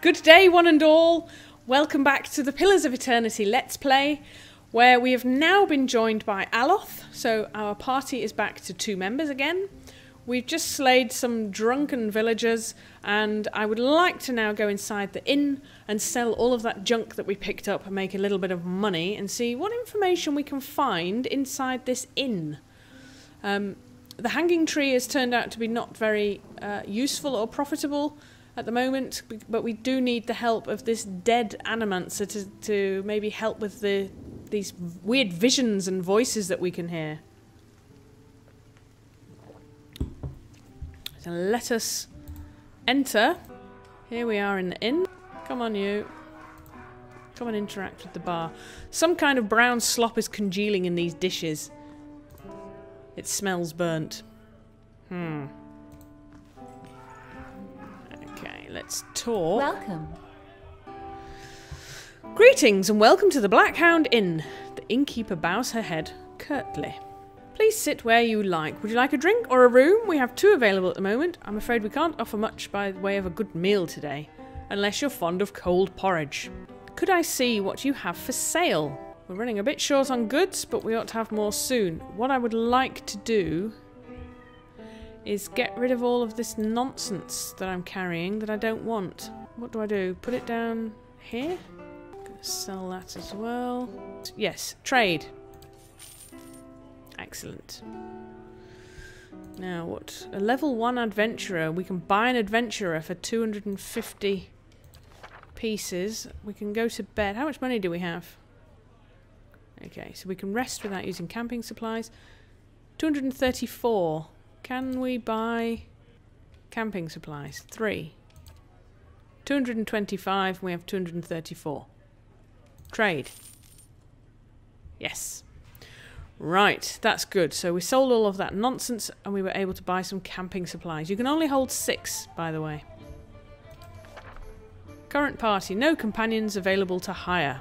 Good day, one and all. Welcome back to the Pillars of Eternity Let's Play, where we have now been joined by Aloth. So our party is back to 2 members again. We've just slayed some drunken villagers, and I would like to now go inside the inn and sell all of that junk that we picked up and make a little bit of money and see what information we can find inside this inn. The hanging tree has turned out to be not very useful or profitable at the moment, but we do need the help of this dead animancer to maybe help with these weird visions and voices that we can hear. So let us enter. Here we are in the inn. Come on, you. Come and interact with the bar. Some kind of brown slop is congealing in these dishes. It smells burnt. Okay, let's talk. Welcome. Greetings and welcome to the Black Hound Inn. The innkeeper bows her head curtly. Please sit where you like. Would you like a drink or a room? We have 2 available at the moment. I'm afraid we can't offer much by way of a good meal today, unless you're fond of cold porridge. Could I see what you have for sale? We're running a bit short on goods, but we ought to have more soon. What I would like to do is get rid of all of this nonsense that I'm carrying that I don't want. What do I do? Put it down here? I'm gonna sell that as well. Yes, trade. Excellent. Now what? A level 1 adventurer. We can buy an adventurer for 250 pieces. We can go to bed. How much money do we have? Okay, so we can rest without using camping supplies. 234. Can we buy camping supplies? 3. 225, we have 234. Trade. Yes. Right, that's good. So we sold all of that nonsense and we were able to buy some camping supplies. You can only hold 6, by the way. Current party, no companions available to hire.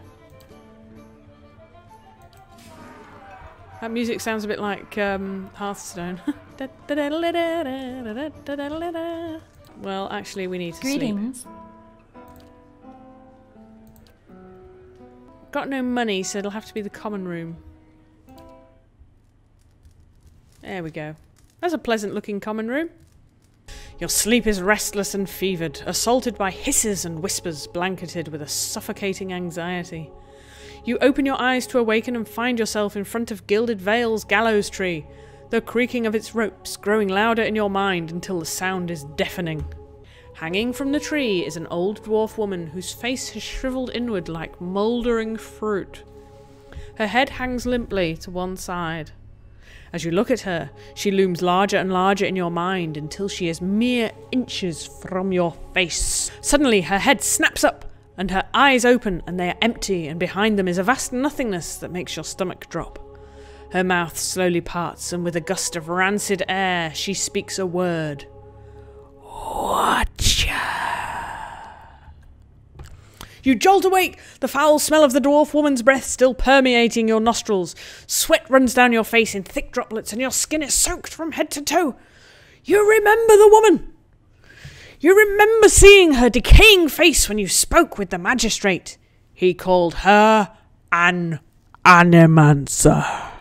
That music sounds a bit like Hearthstone. Well, actually, we need to Greetings. sleep. Got no money, so it'll have to be the common room. There we go. That's a pleasant-looking common room. Your sleep is restless and fevered, assaulted by hisses and whispers, blanketed with a suffocating anxiety. You open your eyes to awaken and find yourself in front of Gilded Vale's gallows tree, the creaking of its ropes growing louder in your mind until the sound is deafening. Hanging from the tree is an old dwarf woman whose face has shriveled inward like mouldering fruit. Her head hangs limply to one side. As you look at her, she looms larger and larger in your mind until she is mere inches from your face. Suddenly her head snaps up, and her eyes open, and they are empty, and behind them is a vast nothingness that makes your stomach drop. Her mouth slowly parts, and with a gust of rancid air, she speaks a word. Watcher. You jolt awake, the foul smell of the dwarf woman's breath still permeating your nostrils. Sweat runs down your face in thick droplets, and your skin is soaked from head to toe. You remember the woman. You remember seeing her decaying face when you spoke with the magistrate. He called her an animancer.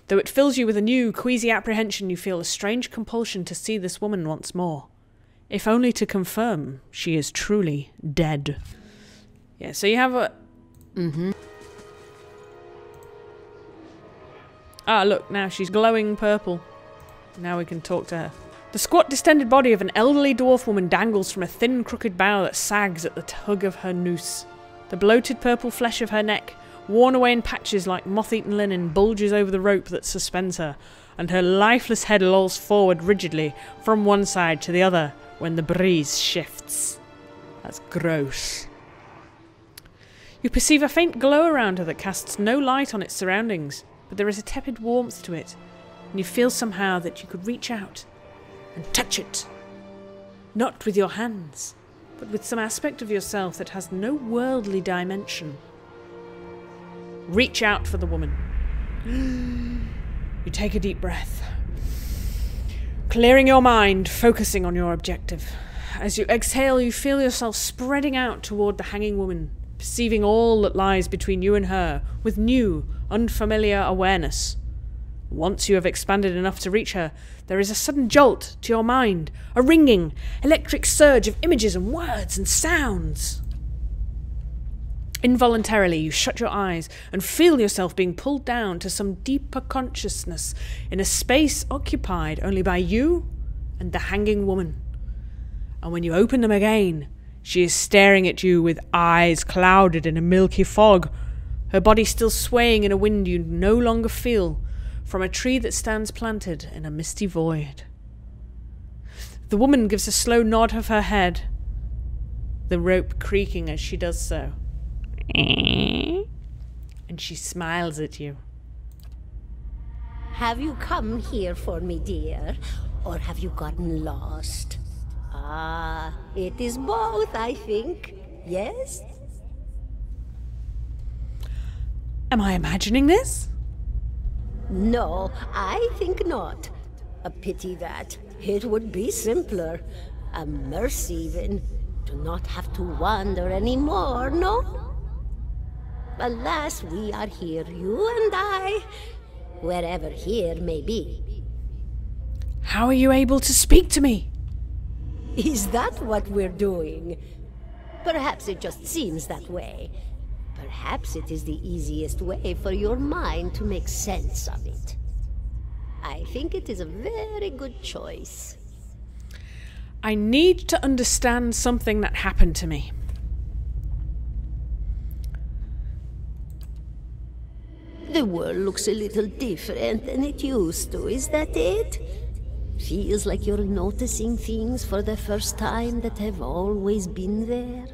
Though it fills you with a new, queasy apprehension, you feel a strange compulsion to see this woman once more. If only to confirm she is truly dead. Yeah, so you have a... Ah, look, now she's glowing purple. Now we can talk to her. The squat, distended body of an elderly dwarf woman dangles from a thin, crooked bough that sags at the tug of her noose. The bloated purple flesh of her neck, worn away in patches like moth-eaten linen, bulges over the rope that suspends her, and her lifeless head lolls forward rigidly from one side to the other when the breeze shifts. That's gross. You perceive a faint glow around her that casts no light on its surroundings, but there is a tepid warmth to it, and you feel somehow that you could reach out and touch it. Not with your hands, but with some aspect of yourself that has no worldly dimension. Reach out for the woman. You take a deep breath. Clearing your mind, focusing on your objective. As you exhale, you feel yourself spreading out toward the hanging woman, perceiving all that lies between you and her with new, unfamiliar awareness. Once you have expanded enough to reach her, there is a sudden jolt to your mind, a ringing, electric surge of images and words and sounds. Involuntarily, you shut your eyes and feel yourself being pulled down to some deeper consciousness in a space occupied only by you and the hanging woman. And when you open them again, she is staring at you with eyes clouded in a milky fog, her body still swaying in a wind you no longer feel, from a tree that stands planted in a misty void. The woman gives a slow nod of her head, the rope creaking as she does so. And she smiles at you. Have you come here for me, dear? Or have you gotten lost? Ah, it is both, I think. Yes? Am I imagining this? No, I think not. A pity that. It would be simpler. A mercy even. To not have to wander anymore, no? Alas, we are here, you and I. Wherever here may be. How are you able to speak to me? Is that what we're doing? Perhaps it just seems that way. Perhaps it is the easiest way for your mind to make sense of it. I think it is a very good choice. I need to understand something that happened to me. The world looks a little different than it used to, is that it? Feels like you're noticing things for the first time that have always been there.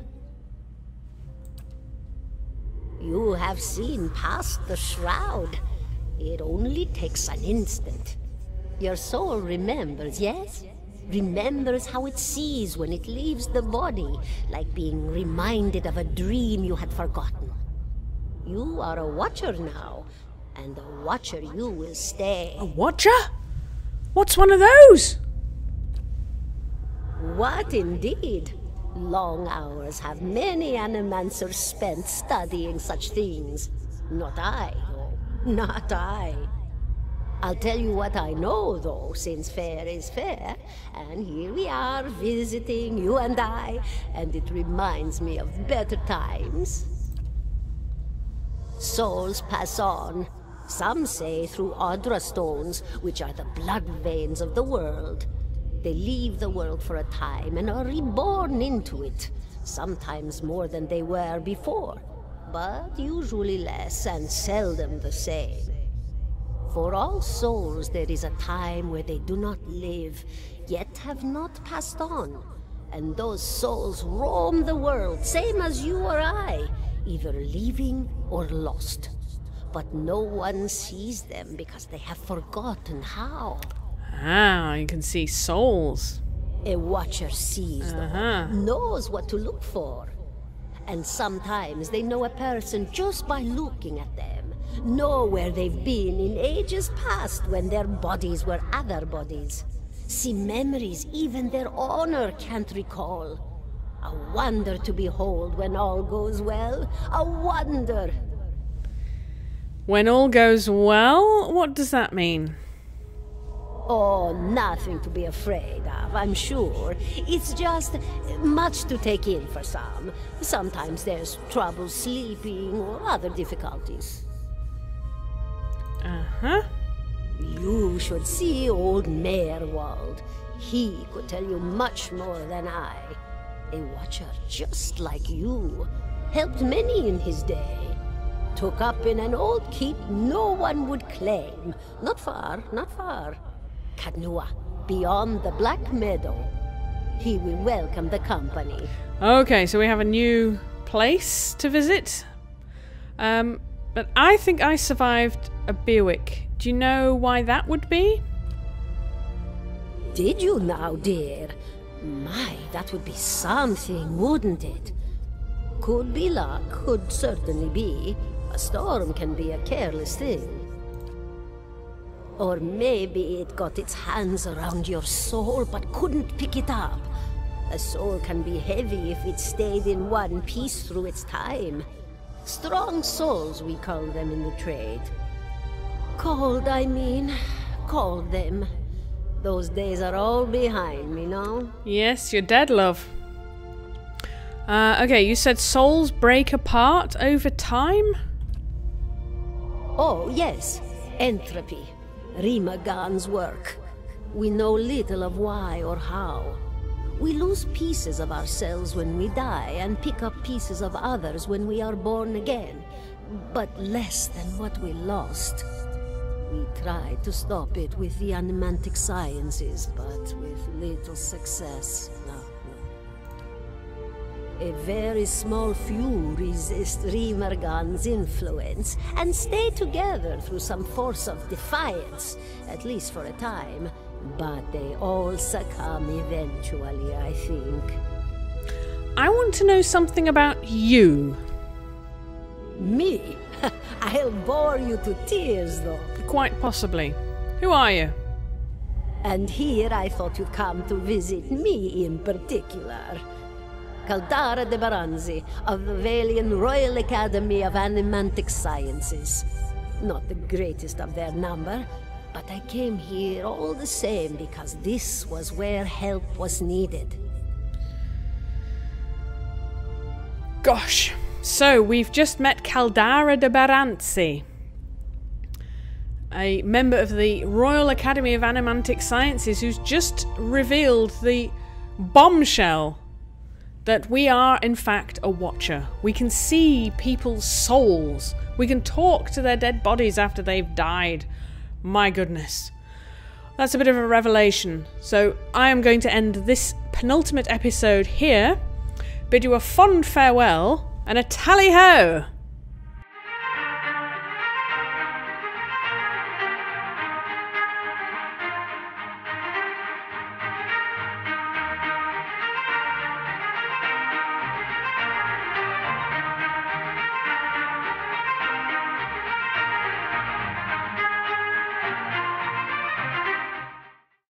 You have seen past the shroud. It only takes an instant. Your soul remembers, yes? Remembers how it sees when it leaves the body, like being reminded of a dream you had forgotten. You are a watcher now, and a watcher you will stay. A watcher? What's one of those? What indeed? Long hours have many animancers spent studying such things. Not I, though. Not I. I'll tell you what I know, though, since fair is fair. And here we are, visiting, you and I, and it reminds me of better times. Souls pass on. Some say through Audra stones, which are the blood veins of the world. They leave the world for a time and are reborn into it, sometimes more than they were before, but usually less and seldom the same. For all souls there is a time where they do not live, yet have not passed on, and those souls roam the world, same as you or I, either leaving or lost. But no one sees them because they have forgotten how. Ah, you can see souls. A watcher sees them, knows what to look for. And sometimes they know a person just by looking at them, know where they've been in ages past when their bodies were other bodies. See memories even their owner can't recall. A wonder to behold when all goes well. A wonder! When all goes well? What does that mean? Oh, nothing to be afraid of, I'm sure. It's just much to take in for some. Sometimes there's trouble sleeping or other difficulties. Uh-huh. You should see old Meerwald. He could tell you much more than I. A watcher just like you. Helped many in his day. Took up in an old keep no one would claim. Not far, not far. Kadnua, beyond the Black Meadow. He will welcome the company. Okay, so we have a new place to visit. But I think I survived a Bewick. Do you know why that would be? Did you now, dear? My, that would be something, wouldn't it? Could be luck, could certainly be. A storm can be a careless thing. Or maybe it got its hands around your soul but couldn't pick it up. A soul can be heavy if it stayed in one piece through its time. Strong souls, we call them in the trade. Cold, I mean. Called them. Those days are all behind me now. Yes, you're dead, love. Okay, you said souls break apart over time? Oh, yes. Entropy. Rimagan's work. We know little of why or how. We lose pieces of ourselves when we die and pick up pieces of others when we are born again. But less than what we lost. We tried to stop it with the animantic sciences, but with little success. No. A very small few resist Rimergan's influence and stay together through some force of defiance, at least for a time. But they all succumb eventually, I think. I want to know something about you. Me? I'll bore you to tears, though. Quite possibly. Who are you? And here I thought you'd come to visit me in particular. Caldara de Baranzi, of the Valian Royal Academy of Animantic Sciences. Not the greatest of their number, but I came here all the same because this was where help was needed. Gosh. So, we've just met Caldara de Baranzi, a member of the Royal Academy of Animantic Sciences who's just revealed the bombshell that we are, in fact, a watcher. We can see people's souls. We can talk to their dead bodies after they've died. My goodness. That's a bit of a revelation. So, I am going to end this penultimate episode here, bid you a fond farewell, and a tally-ho!